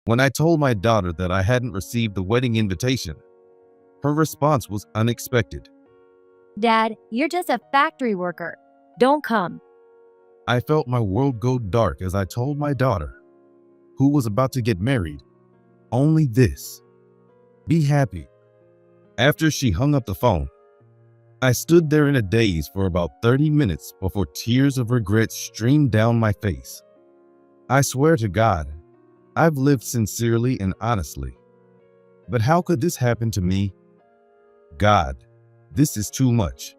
When I told my daughter that I hadn't received the wedding invitation, her response was unexpected. Dad, you're just a factory worker. Don't come. I felt my world go dark as I told my daughter, who was about to get married, only this: be happy. After she hung up the phone, I stood there in a daze for about 30 minutes before tears of regret streamed down my face. I swear to God, I've lived sincerely and honestly. But how could this happen to me? God, this is too much.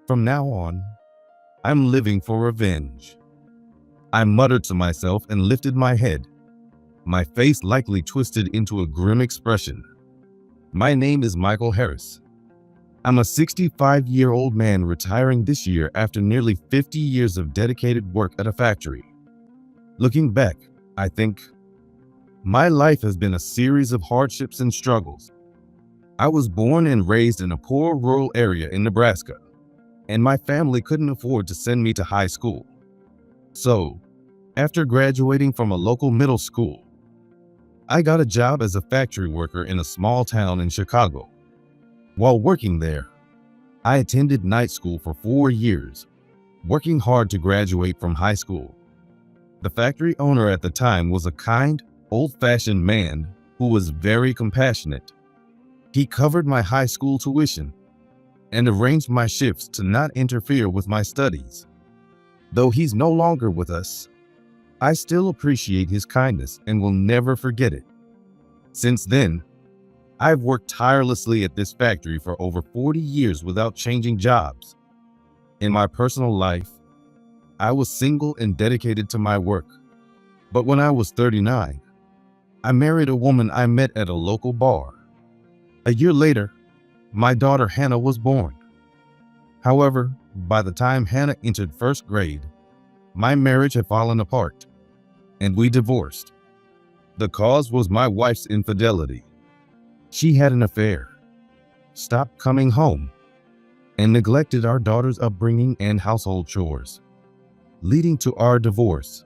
From now on, I'm living for revenge. I muttered to myself and lifted my head, my face likely twisted into a grim expression. My name is Michael Harris. I'm a 65-year-old man retiring this year after nearly 50 years of dedicated work at a factory. Looking back, I think my life has been a series of hardships and struggles. I was born and raised in a poor rural area in Nebraska, and my family couldn't afford to send me to high school. So, after graduating from a local middle school, I got a job as a factory worker in a small town in Chicago. While working there, I attended night school for 4 years, working hard to graduate from high school. The factory owner at the time was a kind, old-fashioned man who was very compassionate. He covered my high school tuition and arranged my shifts to not interfere with my studies. Though he's no longer with us, I still appreciate his kindness and will never forget it. Since then, I've worked tirelessly at this factory for over 40 years without changing jobs. In my personal life, I was single and dedicated to my work. But when I was 39, I married a woman I met at a local bar. A year later, my daughter Hannah was born. However, by the time Hannah entered first grade, my marriage had fallen apart, and we divorced. The cause was my wife's infidelity. She had an affair, stopped coming home, and neglected our daughter's upbringing and household chores, leading to our divorce.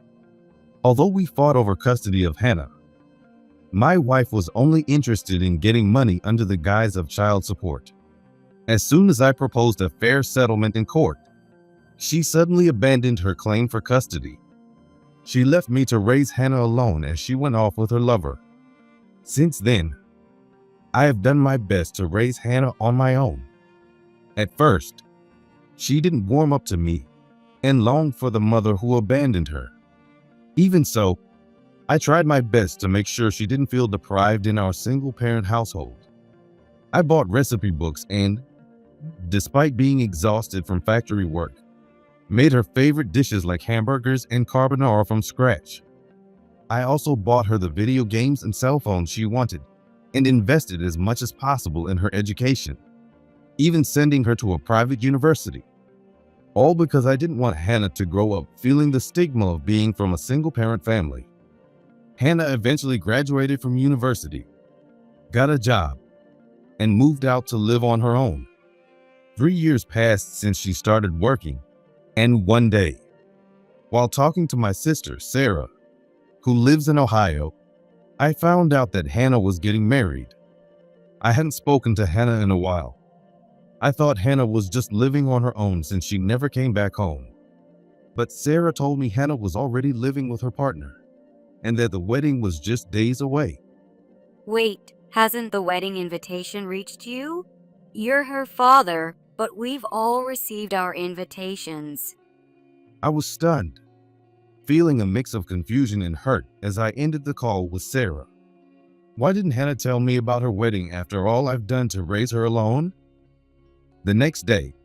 Although we fought over custody of Hannah, my wife was only interested in getting money under the guise of child support. As soon as I proposed a fair settlement in court, she suddenly abandoned her claim for custody. She left me to raise Hannah alone as she went off with her lover. Since then, I have done my best to raise Hannah on my own. At first, she didn't warm up to me and longed for the mother who abandoned her. Even so, I tried my best to make sure she didn't feel deprived in our single-parent household. I bought recipe books and, despite being exhausted from factory work, made her favorite dishes like hamburgers and carbonara from scratch. I also bought her the video games and cell phones she wanted and invested as much as possible in her education, even sending her to a private university. All because I didn't want Hannah to grow up feeling the stigma of being from a single-parent family. Hannah eventually graduated from university, got a job, and moved out to live on her own. 3 years passed since she started working, and one day, while talking to my sister, Sarah, who lives in Ohio, I found out that Hannah was getting married. I hadn't spoken to Hannah in a while. I thought Hannah was just living on her own since she never came back home. But Sarah told me Hannah was already living with her partner, and that the wedding was just days away. Wait, hasn't the wedding invitation reached you? You're her father, but we've all received our invitations. I was stunned, feeling a mix of confusion and hurt as I ended the call with Sarah. Why didn't Hannah tell me about her wedding after all I've done to raise her alone? The next day,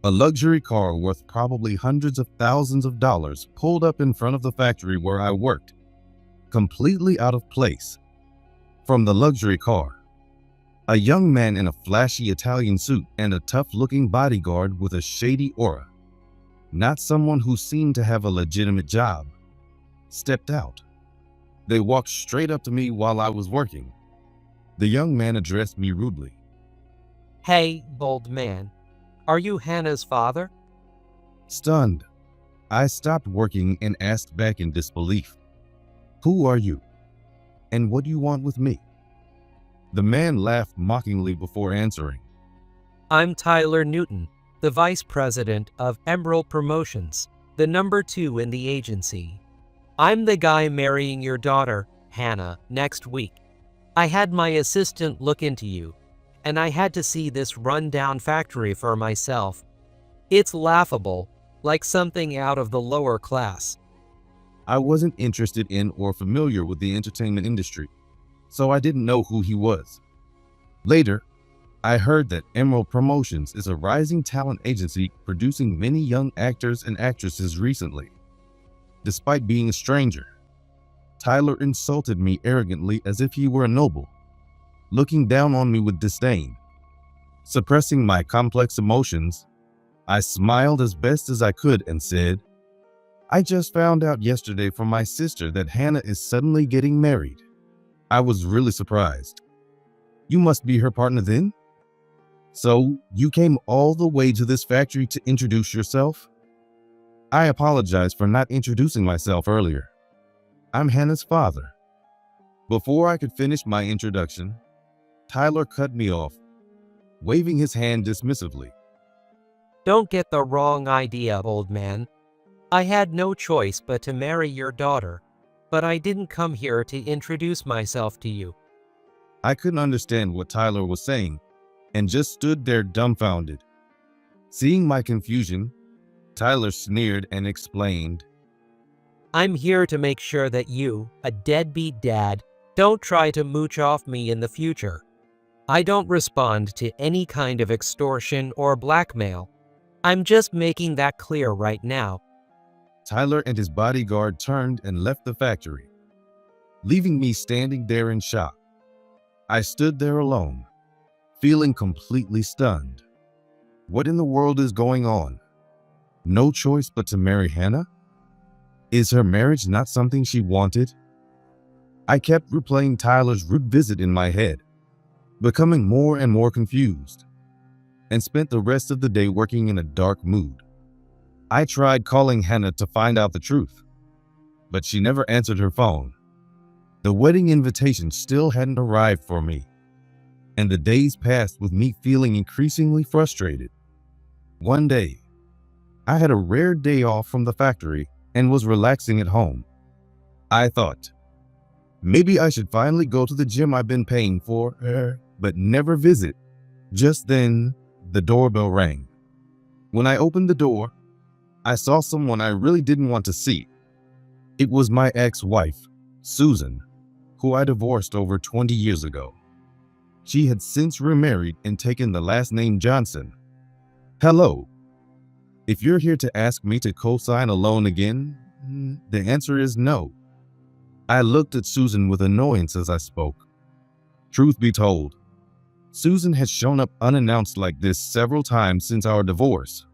a luxury car worth probably hundreds of thousands of dollars pulled up in front of the factory where I worked, completely out of place. From the luxury car, a young man in a flashy Italian suit and a tough-looking bodyguard with a shady aura, not someone who seemed to have a legitimate job, stepped out. They walked straight up to me while I was working. The young man addressed me rudely. "Hey, old man, are you Hannah's father?" Stunned, I stopped working and asked back in disbelief, "Who are you?" And what do you want with me? The man laughed mockingly before answering. I'm Tyler Newton, the vice president of Emerald Promotions, the number 2 in the agency. I'm the guy marrying your daughter, Hannah, next week. I had my assistant look into you, and I had to see this run-down factory for myself. It's laughable, like something out of the lower class. I wasn't interested in or familiar with the entertainment industry, so I didn't know who he was. Later, I heard that Emerald Promotions is a rising talent agency producing many young actors and actresses recently. Despite being a stranger, Tyler insulted me arrogantly as if he were a noble, looking down on me with disdain. Suppressing my complex emotions, I smiled as best as I could and said, I just found out yesterday from my sister that Hannah is suddenly getting married. I was really surprised. You must be her partner then? So, you came all the way to this factory to introduce yourself? I apologize for not introducing myself earlier. I'm Hannah's father. Before I could finish my introduction, Tyler cut me off, waving his hand dismissively. Don't get the wrong idea, old man. I had no choice but to marry your daughter, but I didn't come here to introduce myself to you. I couldn't understand what Tyler was saying and just stood there dumbfounded. Seeing my confusion, Tyler sneered and explained, I'm here to make sure that you, a deadbeat dad, don't try to mooch off me in the future. I don't respond to any kind of extortion or blackmail. I'm just making that clear right now. Tyler and his bodyguard turned and left the factory, leaving me standing there in shock. I stood there alone, feeling completely stunned. What in the world is going on? No choice but to marry Hannah? Is her marriage not something she wanted? I kept replaying Tyler's rude visit in my head, becoming more and more confused, and spent the rest of the day working in a dark mood. I tried calling Hannah to find out the truth, but she never answered her phone. The wedding invitation still hadn't arrived for me, and the days passed with me feeling increasingly frustrated. One day, I had a rare day off from the factory and was relaxing at home. I thought, maybe I should finally go to the gym I've been paying for, but never visit. Just then, the doorbell rang. When I opened the door, I saw someone I really didn't want to see. It was my ex-wife, Susan, who I divorced over 20 years ago. She had since remarried and taken the last name Johnson. Hello. If you're here to ask me to co-sign a loan again, the answer is no. I looked at Susan with annoyance as I spoke. Truth be told, Susan has shown up unannounced like this several times since our divorce.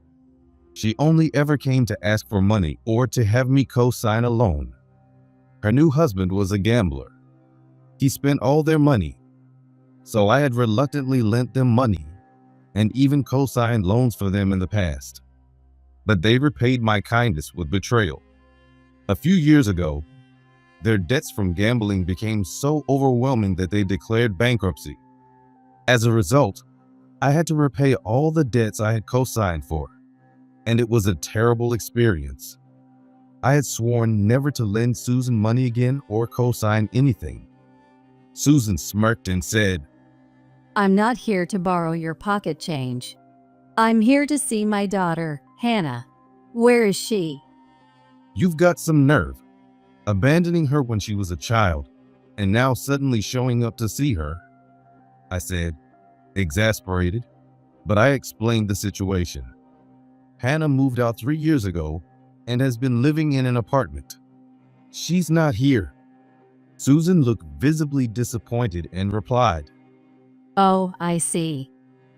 She only ever came to ask for money or to have me co-sign a loan. Her new husband was a gambler. He spent all their money, so I had reluctantly lent them money and even co-signed loans for them in the past. But they repaid my kindness with betrayal. A few years ago, their debts from gambling became so overwhelming that they declared bankruptcy. As a result, I had to repay all the debts I had co-signed for, and it was a terrible experience. I had sworn never to lend Susan money again or co-sign anything. Susan smirked and said, I'm not here to borrow your pocket change. I'm here to see my daughter, Hannah. Where is she? You've got some nerve, abandoning her when she was a child, and now suddenly showing up to see her, I said, exasperated, but I explained the situation. Hannah moved out 3 years ago and has been living in an apartment. She's not here. Susan looked visibly disappointed and replied, Oh, I see.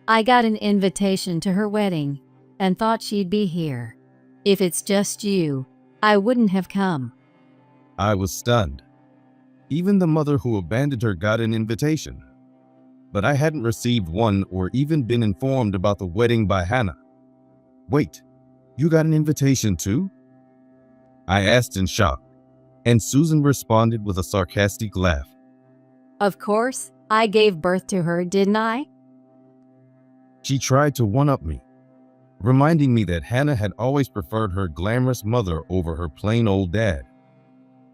I got an invitation to her wedding and thought she'd be here. If it's just you, I wouldn't have come. I was stunned. Even the mother who abandoned her got an invitation, but I hadn't received one or even been informed about the wedding by Hannah. Wait, you got an invitation too? I asked in shock, and Susan responded with a sarcastic laugh. Of course, I gave birth to her, didn't I? She tried to one-up me, reminding me that Hannah had always preferred her glamorous mother over her plain old dad.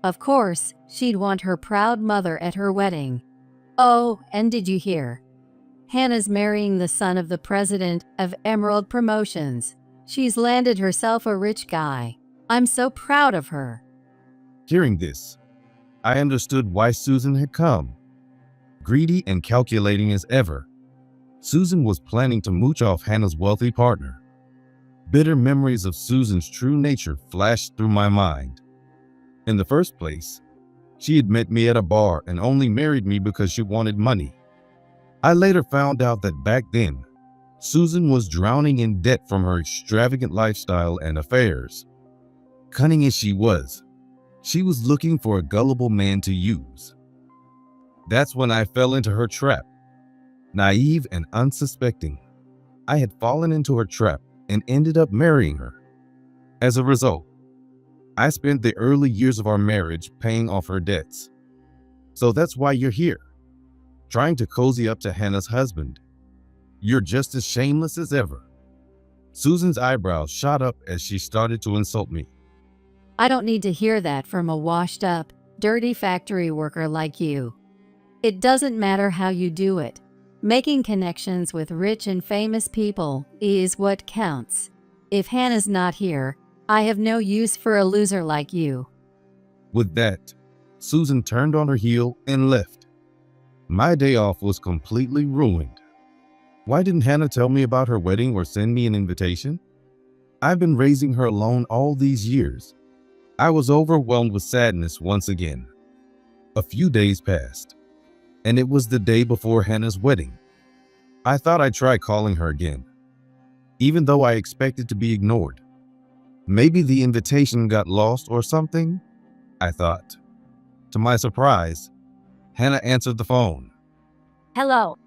Of course, she'd want her proud mother at her wedding. Oh, and did you hear? Hannah's marrying the son of the president of Emerald Promotions. She's landed herself a rich guy. I'm so proud of her. Hearing this, I understood why Susan had come. Greedy and calculating as ever, Susan was planning to mooch off Hannah's wealthy partner. Bitter memories of Susan's true nature flashed through my mind. In the first place, she had met me at a bar and only married me because she wanted money. I later found out that back then, Susan was drowning in debt from her extravagant lifestyle and affairs. Cunning as she was looking for a gullible man to use. That's when I fell into her trap. Naive and unsuspecting, I had fallen into her trap and ended up marrying her. As a result, I spent the early years of our marriage paying off her debts. So that's why you're here, trying to cozy up to Hannah's husband. You're just as shameless as ever. Susan's eyebrows shot up as she started to insult me. I don't need to hear that from a washed-up, dirty factory worker like you. It doesn't matter how you do it. Making connections with rich and famous people is what counts. If Hannah's not here, I have no use for a loser like you. With that, Susan turned on her heel and left. My day off was completely ruined. Why didn't Hannah tell me about her wedding or send me an invitation? I've been raising her alone all these years. I was overwhelmed with sadness once again. A few days passed, and it was the day before Hannah's wedding. I thought I'd try calling her again, even though I expected to be ignored. Maybe the invitation got lost or something, I thought. To my surprise, Hannah answered the phone. Hello.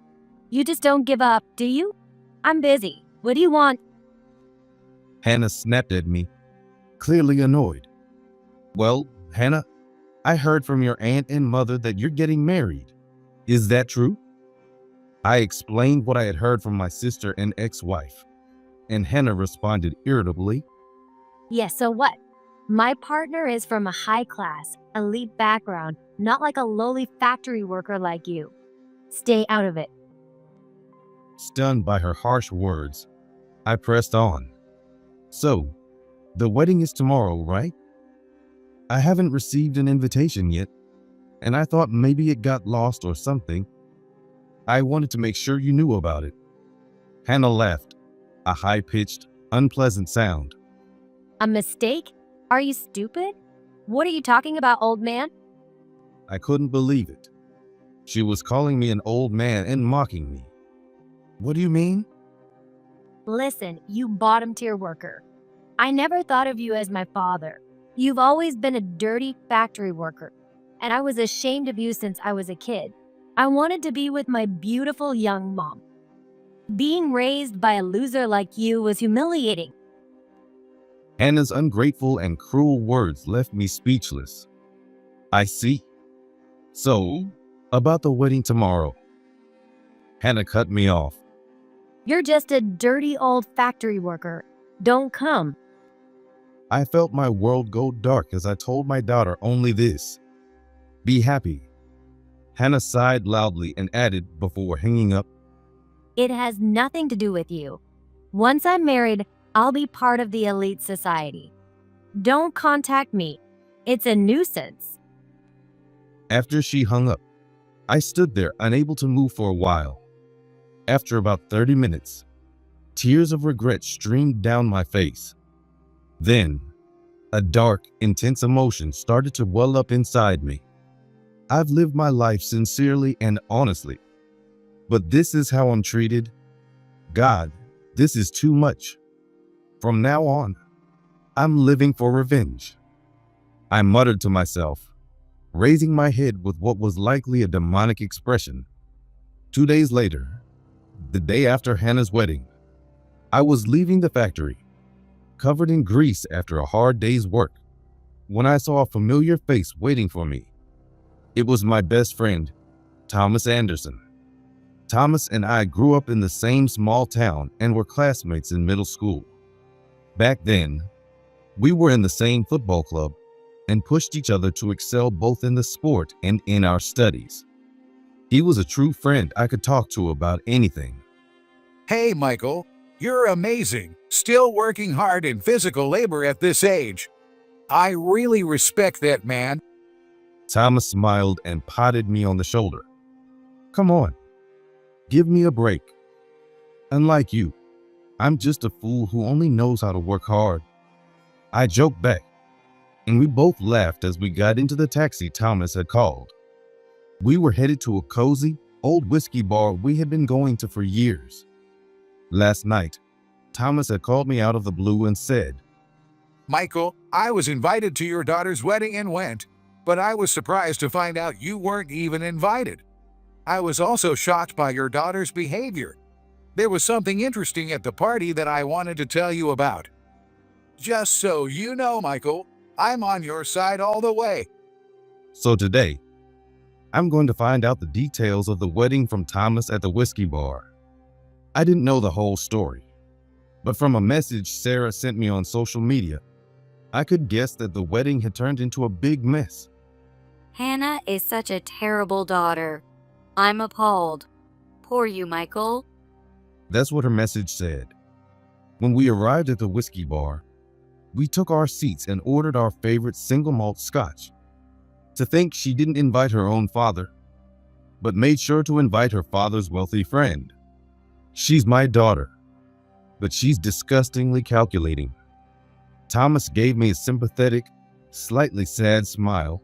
You just don't give up, do you? I'm busy. What do you want? Hannah snapped at me, clearly annoyed. Well, Hannah, I heard from your aunt and mother that you're getting married. Is that true? I explained what I had heard from my sister and ex-wife, and Hannah responded irritably. Yes, so what? My partner is from a high-class, elite background, not like a lowly factory worker like you. Stay out of it. Stunned by her harsh words, I pressed on. So, the wedding is tomorrow, right? I haven't received an invitation yet, and I thought maybe it got lost or something. I wanted to make sure you knew about it. Hannah laughed, a high-pitched, unpleasant sound. A mistake? Are you stupid? What are you talking about, old man? I couldn't believe it. She was calling me an old man and mocking me. What do you mean? Listen, you bottom-tier worker. I never thought of you as my father. You've always been a dirty factory worker, and I was ashamed of you since I was a kid. I wanted to be with my beautiful young mom. Being raised by a loser like you was humiliating. Hannah's ungrateful and cruel words left me speechless. I see. So, about the wedding tomorrow. Hannah cut me off. You're just a dirty old factory worker. Don't come. I felt my world go dark as I told my daughter only this. Be happy. Hannah sighed loudly and added before hanging up. It has nothing to do with you. Once I'm married, I'll be part of the elite society. Don't contact me. It's a nuisance. After she hung up, I stood there unable to move for a while. After about 30 minutes, tears of regret streamed down my face. Then, a dark, intense emotion started to well up inside me. I've lived my life sincerely and honestly, but this is how I'm treated? God, this is too much. From now on, I'm living for revenge. I muttered to myself, raising my head with what was likely a demonic expression. 2 days later, the day after Hannah's wedding, I was leaving the factory, covered in grease after a hard day's work, when I saw a familiar face waiting for me. It was my best friend, Thomas Anderson. Thomas and I grew up in the same small town and were classmates in middle school. Back then, we were in the same football club and pushed each other to excel both in the sport and in our studies. He was a true friend I could talk to about anything. Hey, Michael, you're amazing. Still working hard in physical labor at this age. I really respect that, man. Thomas smiled and patted me on the shoulder. Come on, give me a break. Unlike you, I'm just a fool who only knows how to work hard. I joked back, and we both laughed as we got into the taxi Thomas had called. We were headed to a cozy, old whiskey bar we had been going to for years. Last night, Thomas had called me out of the blue and said, Michael, I was invited to your daughter's wedding and went, but I was surprised to find out you weren't even invited. I was also shocked by your daughter's behavior. There was something interesting at the party that I wanted to tell you about. Just so you know, Michael, I'm on your side all the way. So today, I'm going to find out the details of the wedding from Thomas at the whiskey bar. I didn't know the whole story, but from a message Sarah sent me on social media, I could guess that the wedding had turned into a big mess. Hannah is such a terrible daughter. I'm appalled. Poor you, Michael. That's what her message said. When we arrived at the whiskey bar, we took our seats and ordered our favorite single malt scotch. To think she didn't invite her own father, but made sure to invite her father's wealthy friend. She's my daughter, but she's disgustingly calculating. Thomas gave me a sympathetic, slightly sad smile,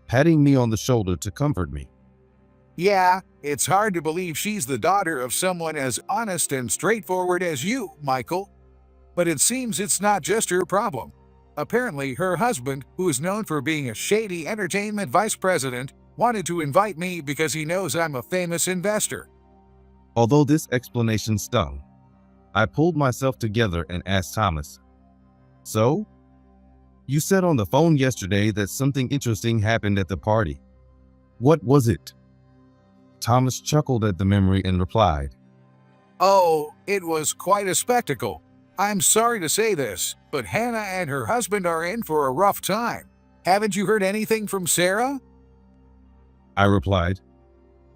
patting me on the shoulder to comfort me. Yeah, it's hard to believe she's the daughter of someone as honest and straightforward as you, Michael. But it seems it's not just her problem. Apparently, her husband, who is known for being a shady entertainment vice president, wanted to invite me because he knows I'm a famous investor. Although this explanation stung, I pulled myself together and asked Thomas, So? You said on the phone yesterday that something interesting happened at the party. What was it? Thomas chuckled at the memory and replied, Oh, it was quite a spectacle. I'm sorry to say this, but Hannah and her husband are in for a rough time. Haven't you heard anything from Sarah? I replied.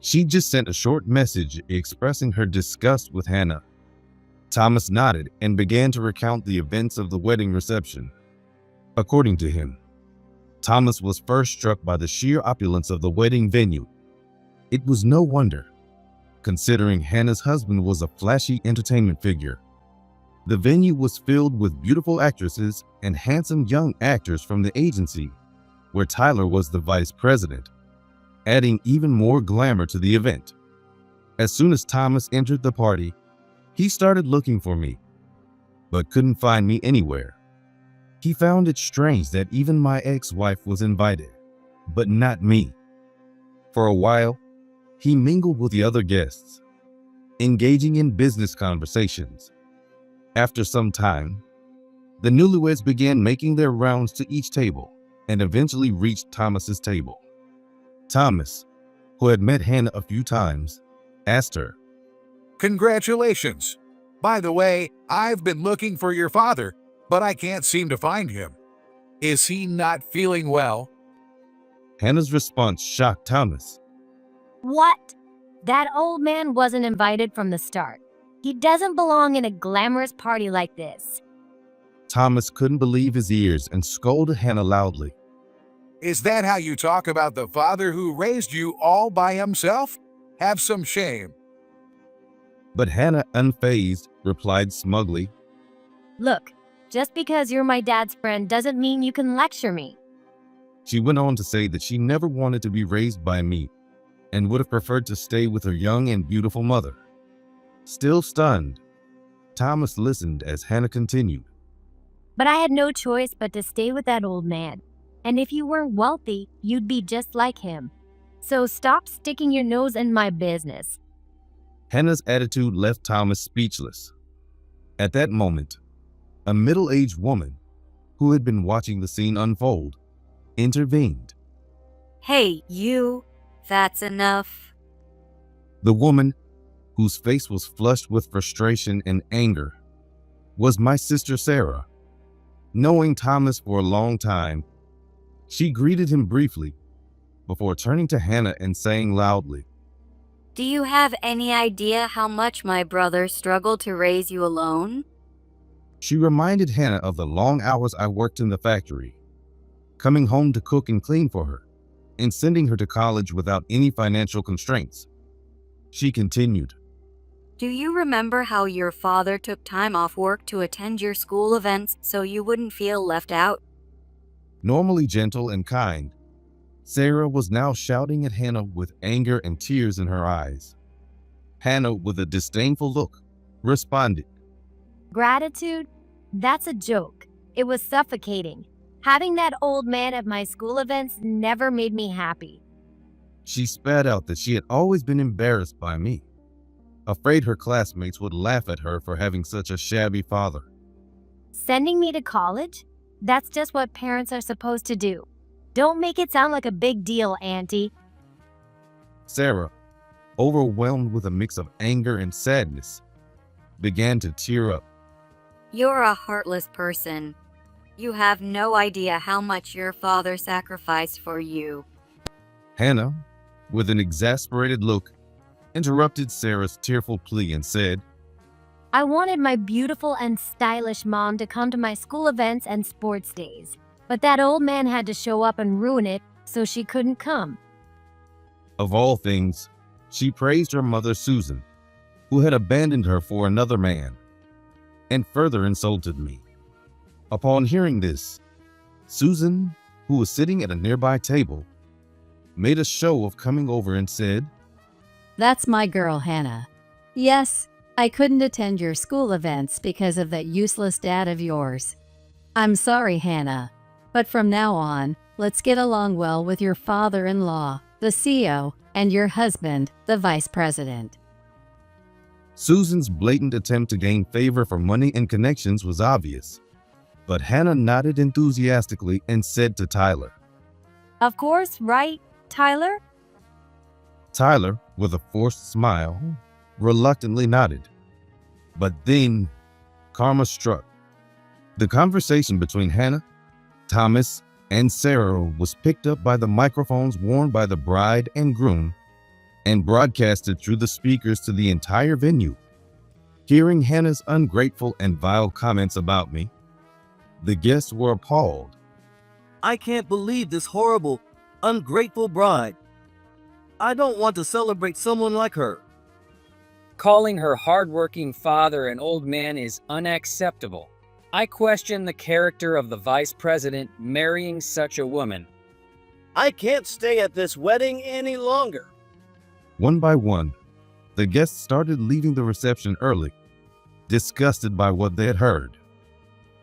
She just sent a short message expressing her disgust with Hannah. Thomas nodded and began to recount the events of the wedding reception. According to him, Thomas was first struck by the sheer opulence of the wedding venue. It was no wonder, considering Hannah's husband was a flashy entertainment figure. The venue was filled with beautiful actresses and handsome young actors from the agency, where Tyler was the vice president, adding even more glamour to the event. As soon as Thomas entered the party, he started looking for me, but couldn't find me anywhere. He found it strange that even my ex-wife was invited, but not me. For a while, he mingled with the other guests, engaging in business conversations. After some time, the newlyweds began making their rounds to each table and eventually reached Thomas's table. Thomas, who had met Hannah a few times, asked her, Congratulations. By the way, I've been looking for your father, but I can't seem to find him. Is he not feeling well? Hannah's response shocked Thomas. What? That old man wasn't invited from the start. He doesn't belong in a glamorous party like this. Thomas couldn't believe his ears and scolded Hannah loudly. Is that how you talk about the father who raised you all by himself? Have some shame. But Hannah, unfazed, replied smugly, Look, just because you're my dad's friend doesn't mean you can lecture me. She went on to say that she never wanted to be raised by me and would have preferred to stay with her young and beautiful mother. Still stunned, Thomas listened as Hannah continued. But I had no choice but to stay with that old man. And if you weren't wealthy, you'd be just like him. So stop sticking your nose in my business. Hannah's attitude left Thomas speechless. At that moment, a middle-aged woman, who had been watching the scene unfold, intervened. Hey, you. That's enough. The woman, whose face was flushed with frustration and anger, was my sister Sarah. Knowing Thomas for a long time, she greeted him briefly before turning to Hannah and saying loudly, Do you have any idea how much my brother struggled to raise you alone? She reminded Hannah of the long hours I worked in the factory, coming home to cook and clean for her, and sending her to college without any financial constraints. She continued, Do you remember how your father took time off work to attend your school events so you wouldn't feel left out? Normally gentle and kind, Sarah was now shouting at Hannah with anger and tears in her eyes. Hannah, with a disdainful look, responded, Gratitude? That's a joke. It was suffocating. Having that old man at my school events never made me happy. She spat out that she had always been embarrassed by me, afraid her classmates would laugh at her for having such a shabby father. Sending me to college? That's just what parents are supposed to do. Don't make it sound like a big deal, Auntie. Sarah, overwhelmed with a mix of anger and sadness, began to tear up. You're a heartless person. You have no idea how much your father sacrificed for you. Hannah, with an exasperated look, interrupted Sarah's tearful plea and said, I wanted my beautiful and stylish mom to come to my school events and sports days, but that old man had to show up and ruin it, so she couldn't come. Of all things, she praised her mother Susan, who had abandoned her for another man, and further insulted me. Upon hearing this, Susan, who was sitting at a nearby table, made a show of coming over and said, That's my girl, Hannah. Yes, I couldn't attend your school events because of that useless dad of yours. I'm sorry, Hannah, but from now on, let's get along well with your father-in-law, the CEO, and your husband, the vice president. Susan's blatant attempt to gain favor for money and connections was obvious, but Hannah nodded enthusiastically and said to Tyler. Of course, right, Tyler? Tyler, with a forced smile, reluctantly nodded. But then, karma struck. The conversation between Hannah, Thomas, and Sarah was picked up by the microphones worn by the bride and groom and broadcasted through the speakers to the entire venue. Hearing Hannah's ungrateful and vile comments about me, the guests were appalled. I can't believe this horrible, ungrateful bride. I don't want to celebrate someone like her. Calling her hardworking father an old man is unacceptable. I question the character of the vice president marrying such a woman. I can't stay at this wedding any longer. One by one, the guests started leaving the reception early, disgusted by what they had heard.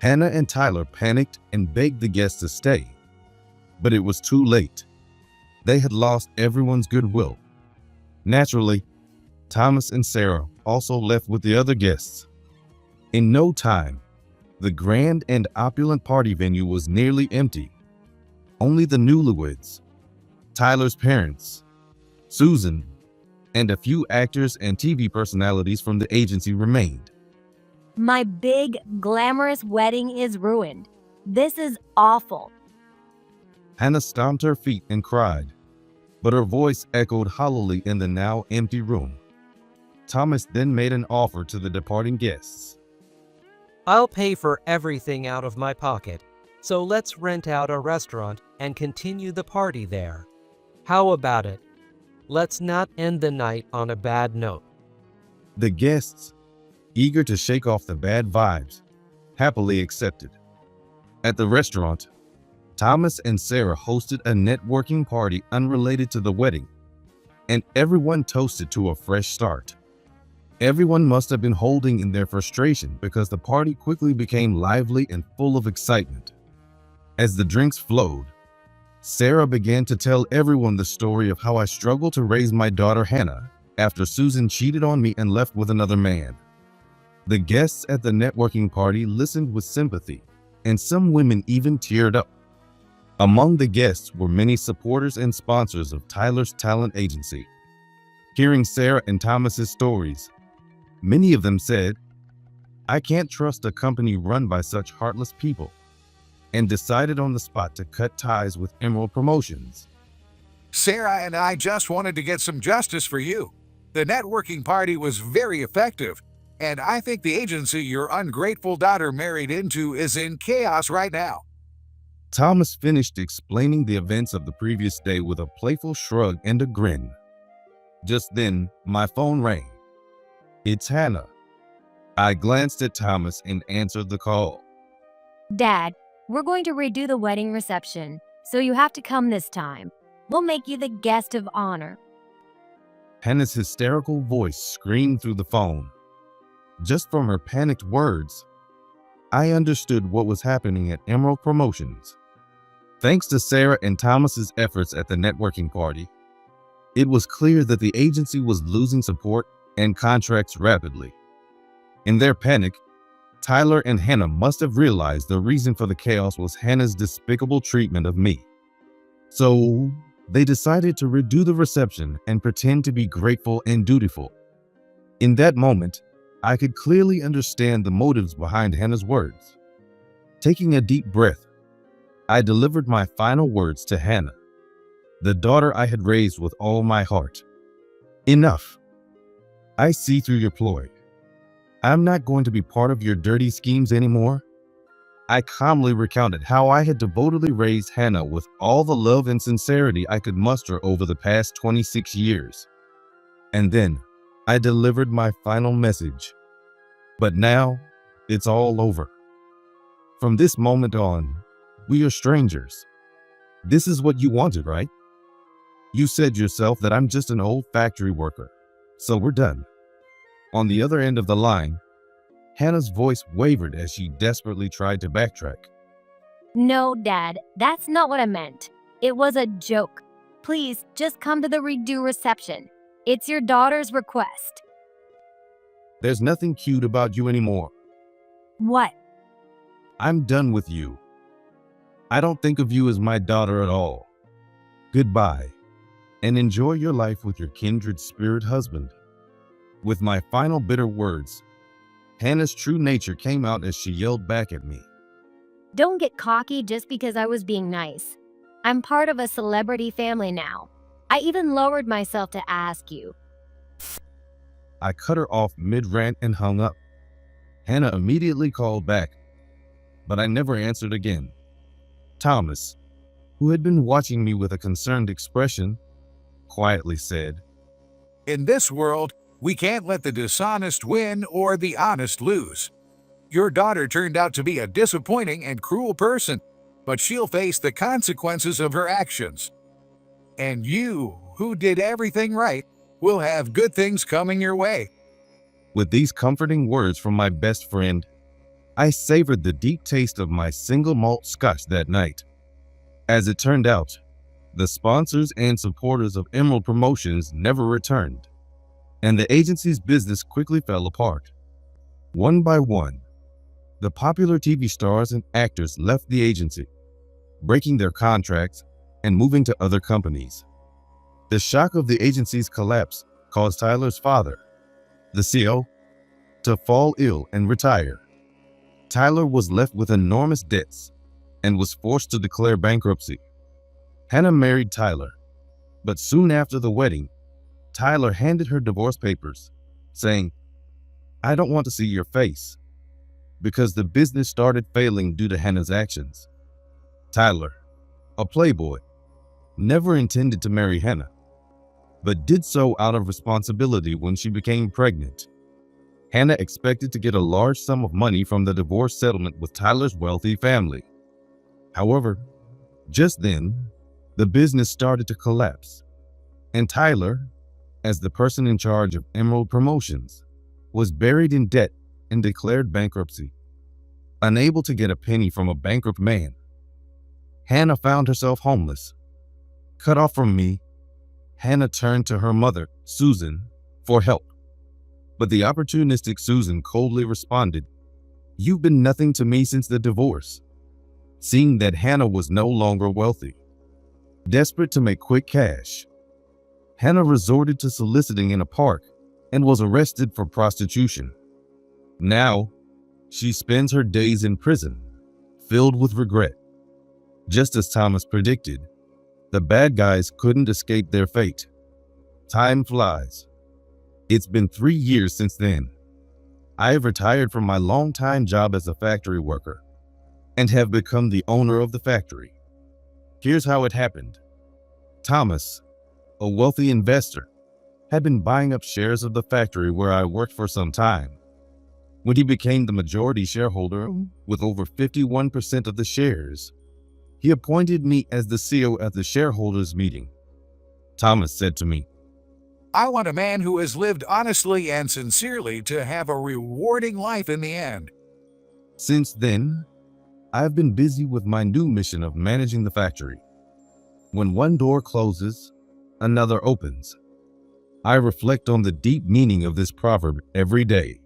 Hannah and Tyler panicked and begged the guests to stay, but it was too late. They had lost everyone's goodwill. Naturally, Thomas and Sarah also left with the other guests. In no time, the grand and opulent party venue was nearly empty. Only the newlyweds, Tyler's parents, Susan, and a few actors and TV personalities from the agency remained. My big, glamorous wedding is ruined. This is awful. Hannah stomped her feet and cried, but her voice echoed hollowly in the now empty room. Thomas then made an offer to the departing guests. I'll pay for everything out of my pocket, so let's rent out a restaurant and continue the party there. How about it? Let's not end the night on a bad note. The guests, eager to shake off the bad vibes, happily accepted. At the restaurant, Thomas and Sarah hosted a networking party unrelated to the wedding, and everyone toasted to a fresh start. Everyone must have been holding in their frustration because the party quickly became lively and full of excitement. As the drinks flowed, Sarah began to tell everyone the story of how I struggled to raise my daughter Hannah after Susan cheated on me and left with another man. The guests at the networking party listened with sympathy, and some women even teared up. Among the guests were many supporters and sponsors of Tyler's talent agency. Hearing Sarah and Thomas's stories, many of them said, "I can't trust a company run by such heartless people," and decided on the spot to cut ties with Emerald Promotions. Sarah and I just wanted to get some justice for you. The networking party was very effective, and I think the agency your ungrateful daughter married into is in chaos right now. Thomas finished explaining the events of the previous day with a playful shrug and a grin. Just then, my phone rang. It's Hannah. I glanced at Thomas and answered the call. Dad, we're going to redo the wedding reception, so you have to come this time. We'll make you the guest of honor. Hannah's hysterical voice screamed through the phone. Just from her panicked words, I understood what was happening at Emerald Promotions. Thanks to Sarah and Thomas's efforts at the networking party, it was clear that the agency was losing support and contracts rapidly. In their panic, Tyler and Hannah must have realized the reason for the chaos was Hannah's despicable treatment of me. So they decided to redo the reception and pretend to be grateful and dutiful. In that moment, I could clearly understand the motives behind Hannah's words. Taking a deep breath, I delivered my final words to Hannah, the daughter I had raised with all my heart. Enough. I see through your ploy. I'm not going to be part of your dirty schemes anymore. I calmly recounted how I had devotedly raised Hannah with all the love and sincerity I could muster over the past 26 years. And then I delivered my final message. But now it's all over. From this moment on, we are strangers. This is what you wanted, right? You said yourself that I'm just an old factory worker, so we're done. On the other end of the line, Hannah's voice wavered as she desperately tried to backtrack. No, Dad, that's not what I meant. It was a joke. Please, just come to the redo reception. It's your daughter's request. There's nothing cute about you anymore. What? I'm done with you. I don't think of you as my daughter at all. Goodbye, and enjoy your life with your kindred spirit husband. With my final bitter words, Hannah's true nature came out as she yelled back at me. Don't get cocky just because I was being nice. I'm part of a celebrity family now. I even lowered myself to ask you. I cut her off mid-rant and hung up. Hannah immediately called back, but I never answered again. Thomas, who had been watching me with a concerned expression, quietly said, In this world, we can't let the dishonest win or the honest lose. Your daughter turned out to be a disappointing and cruel person, but she'll face the consequences of her actions. And you, who did everything right, will have good things coming your way. With these comforting words from my best friend, I savored the deep taste of my single malt scotch that night. As it turned out, the sponsors and supporters of Emerald Promotions never returned, and the agency's business quickly fell apart. One by one, the popular TV stars and actors left the agency, breaking their contracts and moving to other companies. The shock of the agency's collapse caused Tyler's father, the CEO, to fall ill and retire. Tyler was left with enormous debts and was forced to declare bankruptcy. Hannah married Tyler, but soon after the wedding, Tyler handed her divorce papers, saying, "I don't want to see your face," because the business started failing due to Hannah's actions. Tyler, a playboy, never intended to marry Hannah, but did so out of responsibility when she became pregnant. Hannah expected to get a large sum of money from the divorce settlement with Tyler's wealthy family. However, just then, the business started to collapse, and Tyler, as the person in charge of Emerald Promotions, was buried in debt and declared bankruptcy. Unable to get a penny from a bankrupt man, Hannah found herself homeless. Cut off from me, Hannah turned to her mother, Susan, for help. But the opportunistic Susan coldly responded, "You've been nothing to me since the divorce," seeing that Hannah was no longer wealthy. Desperate to make quick cash, Hannah resorted to soliciting in a park and was arrested for prostitution. Now, she spends her days in prison, filled with regret. Just as Thomas predicted, the bad guys couldn't escape their fate. Time flies. It's been 3 years since then. I have retired from my long-time job as a factory worker and have become the owner of the factory. Here's how it happened. Thomas, a wealthy investor, had been buying up shares of the factory where I worked for some time. When he became the majority shareholder with over 51% of the shares, he appointed me as the CEO at the shareholders' meeting. Thomas said to me, I want a man who has lived honestly and sincerely to have a rewarding life in the end. Since then, I have been busy with my new mission of managing the factory. When one door closes, another opens. I reflect on the deep meaning of this proverb every day.